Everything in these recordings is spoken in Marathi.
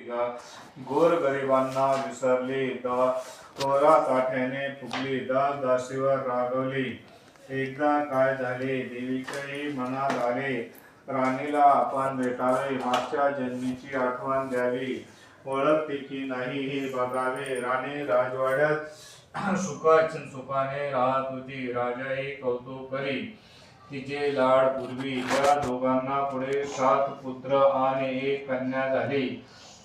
गोर गरिबांना विसरली, थोरा ताठ्याने फुगली, दास दासीवर रागवली. एकदा काय झाले, देवीच्याही मनात आले, राणीला आपण भेटावे, मागच्या जन्मीची आठवण द्यावी, ओळखते की नाही हे बघावे. राणी राजवाड्यात सुखाने राहत होती. राजाही कौतुक करी तिचे लाड पूर्वी. त्या दोघांना पुढे 7 पुत्र आणि 1 कन्या झाली.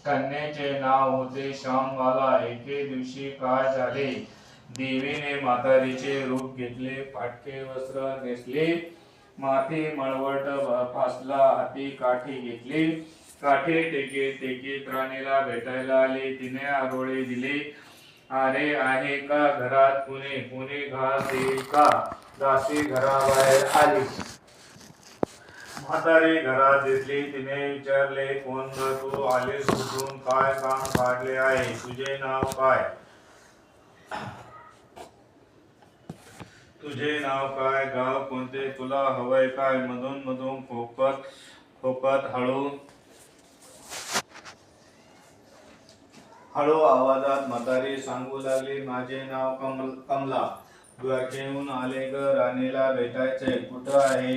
कन्येचे नाव होते श्यामबाला. एके दिवशी काय झाले, देवीने म्हातारीचे रूप घेतले, फाटके वस्त्र नेसले, माती मळवट फासला, हाती काठी घेतली, काठी टेकीत राणीला भेटायला आले. तिने आरोळे दिले, अरे आहे का घरात कुणी, कुणी घास देईल का. दासी घराबाहेर आली, म्हातारी घरात दिसली. तिने विचारले, कोण ग तू, आलीस कुठून, काय काम काढले आहे, तुझे नाव काय, तुझे नाव काय, गाव कोणते, तुला हवंय काय. मधून मधून खोकत हळू आवाजात म्हातारी सांगू लागली, माझे नाव कमला, द्वारकेहून आले ग, राणीला भेटायचंय. कुठं आहे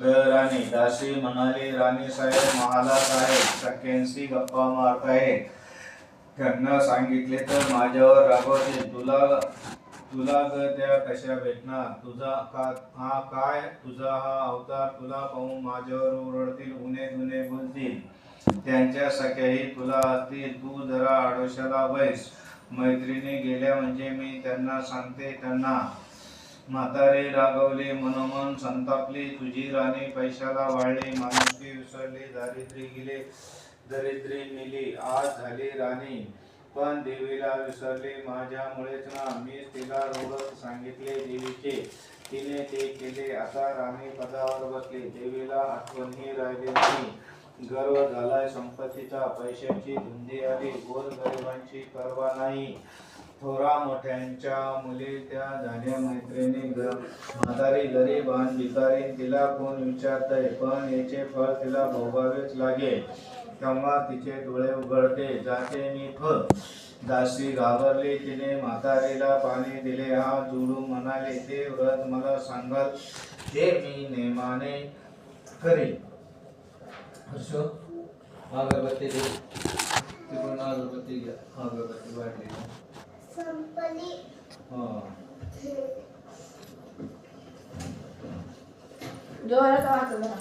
ग राणी. दासी म्हणाली, राणी साहेब महालात आहे, सख्यांशी गप्पा मारताय, त्यांना सांगितले तर माझ्यावर रागवतील. तुला ग त्या कशा भेटणार. तुझा हा अवतार, तुला पाहून माझ्यावर ओरडतील, उणे दुने बोलतील. त्यांच्या सख्याही तुला असतील. तू जरा आडोशाला बैस, मैत्रिणी गेल्या म्हणजे मी त्यांना सांगते त्यांना. म्हातारी रागवली, मनोमन संतापली. तुझी राणी पैशाला वाळली, माणुसकी विसरली, दरिद्री मिली. आज झाली राणी पण देवीला विसरली. माझ्यामुळेच ना, मीच तिला रोग सांगितले देवीचे, तिने ते केले. आता राणी पदावर बसली, देवीला आठवणही राहिली नाही. गर्व झालाय संपत्तीचा, पैशाची धुंदी आली, गोर गरिबांची पर्वा नाही. थोरा मोठ्यांच्या मुली त्या झाल्या मैत्रिणी. म्हातारी गरीब आणि भिकारी, तिला कोण विचारतय, पण याचे फळ तिला भोगावेच लागेल. तेव्हा तिचे डोळे उघडते, जाते मी दासी घाबरली, तिने म्हातारीला पाणी दिले, हात जोडून म्हणाले, ते व्रत मला सांगाल ते मी नेमाने करीन. अगरबत्ती दे, तिकडून अगरबत्ती घ्या, अगरबत्ती वाटली संपली. जोरात वाजव जरा.